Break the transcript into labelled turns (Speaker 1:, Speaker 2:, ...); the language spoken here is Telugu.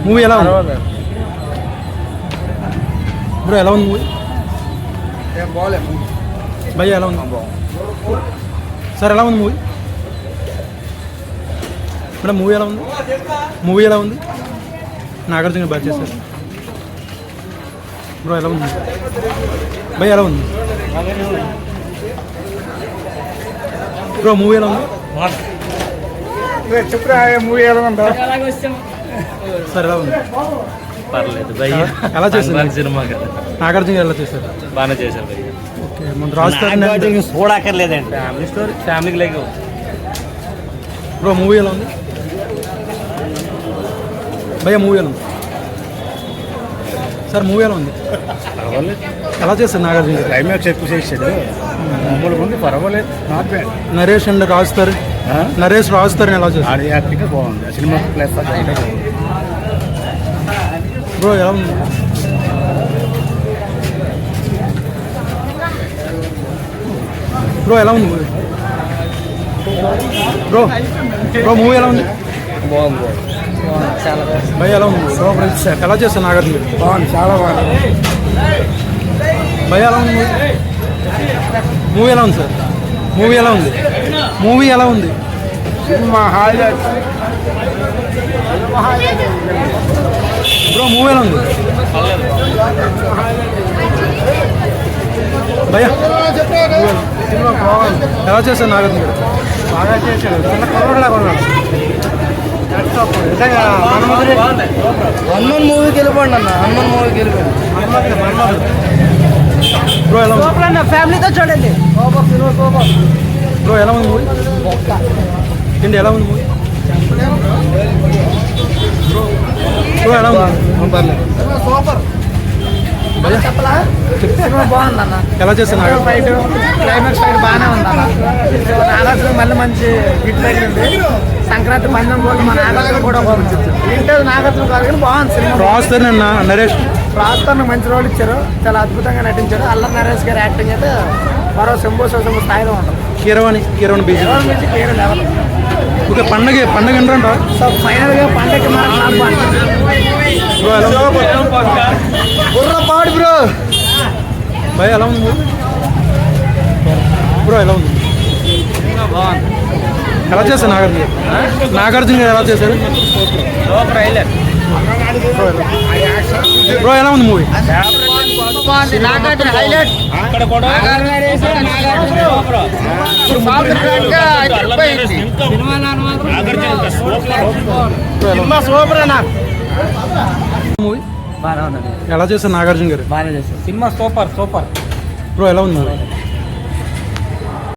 Speaker 1: మూవీ ఎలా ఉంది బ్రో? ఎలా ఉంది మూవీ? భయ్య ఎలా ఉంది సార్? ఎలా ఉంది మూవీ మేడం? మూవీ ఎలా ఉంది? మూవీ ఎలా ఉంది? నాగార్జున బాగా చేశారు బ్రో. ఎలా ఉంది భయ్య? ఎలా ఉంది బ్రో? మూవీ ఎలా ఉంది
Speaker 2: మూవీ ఎలా ఉందా
Speaker 1: సార్? ఎలా ఉంది?
Speaker 3: పర్లేదు భయ్య.
Speaker 1: ఎలా చేశారు
Speaker 3: సినిమా కదా,
Speaker 1: నాగార్జున ఎలా చేశారు?
Speaker 3: బాగానే చేశారు భయ్య.
Speaker 1: ఓకే, మన రాజుగారు
Speaker 3: చూడక్కర్లేదండి, ఫ్యామిలీ స్టోరీ, ఫ్యామిలీకి లేక.
Speaker 1: బ్రో మూవీ ఎలా ఉంది భయ్య? మూవీ ఎలా ఉంది సార్? మూవీ ఎలా ఉంది?
Speaker 2: పర్వాలేదు,
Speaker 1: ఎలా చేస్తారు నాగార్జున గారు?
Speaker 2: క్లైమాక్స్ ఎక్కువ చేసాడు, మామూలు ఉంది, పర్వాలేదు, నాట్ బ్యాడ్.
Speaker 1: నరేష్ అండ్ రాజుతారు, నరేష్ రాజుతారని ఎలా చేస్తారు
Speaker 2: ఆడి యాక్టింగ్ బాగుంది, సినిమా ప్లస్
Speaker 1: బ్రో? ఎలా ఉంది బ్రో? ఎలా ఉంది మూవీ బ్రో? బ్రో మూవీ ఎలా ఉంది?
Speaker 3: బాగుంది చాలా
Speaker 1: భయ్య ఎలా ఉంది? ఎలా చేస్తారు నాగార్జున గారు?
Speaker 2: బాగుంది, చాలా బాగుంది.
Speaker 1: భయ్య ఎలా ఉంది మూవీ? ఎలా ఉంది సార్? మూవీ ఎలా ఉంది? మూవీ ఎలా ఉంది?
Speaker 2: Cinema highlight.
Speaker 1: బ్రో మూవీ ఎలా ఉంది భయ్య?
Speaker 2: సినిమా బాగుంది,
Speaker 1: ఎలా చేస్తారు నాగార్జున గారు?
Speaker 2: బాగా చేశాడు, చిన్న కుర్రోడ్లా కొన్నాడు. హనుమాన్ మూవీకి వెళ్ళిపోండి అన్న, హనుమాన్ మూవీకి వెళ్ళిపోండి.
Speaker 1: బ్రో ఎలా ఉంది?
Speaker 2: ఫ్యామిలీతో చూడండి.
Speaker 1: బ్రో ఎలా ఉంది మూవీ? ఏంటి ఎలా ఉంది మూవీ? బ్రో ఎలా ఉంది?
Speaker 2: సూపర్, చెప్పలా? సినిమా బాగుంది అన్న.
Speaker 1: ఎలా చేస్తారు నాగార్జున?
Speaker 2: ఫైట్, క్లైమాక్స్ ఫైట్ బాగానే ఉంది అన్న. నాగార్జున మళ్ళీ మంచి హిట్ తగిలింది. సంక్రాంతి పందెం కూడా మన నాగార్జున కూడా ఏంటో నాగార్జున గారు కానీ బాగుంది సినిమా.
Speaker 1: రాజుతారు నిన్న నరేష్
Speaker 2: రాజస్థాన్ మంచి రోల్ ఇచ్చారు, చాలా అద్భుతంగా నటించారు. అల్లరి నరేష్ గారి యాక్టింగ్ అయితే మరో శంభో స్థాయిలో ఉంటుంది.
Speaker 1: కీరవాణి బీజీ. ఓకే, పండగ ఏంటంట?
Speaker 2: సో ఫైనల్గా పండగకి మనం
Speaker 1: బ్రో ఎలా
Speaker 2: పాడు బ్రో.
Speaker 1: భయ ఎలా ఉంది బ్రో? ఎలా ఉంది? ఎలా చేశారు నాగార్జున గారు ఎలా చేశారు బ్రో? ఎలా ఉంది మూవీ? మూవీ ఎలా చేశారు నాగార్జున గారు?
Speaker 3: బాగానే చేశారు సినిమా, సూపర్.
Speaker 1: బ్రో ఎలా ఉంది?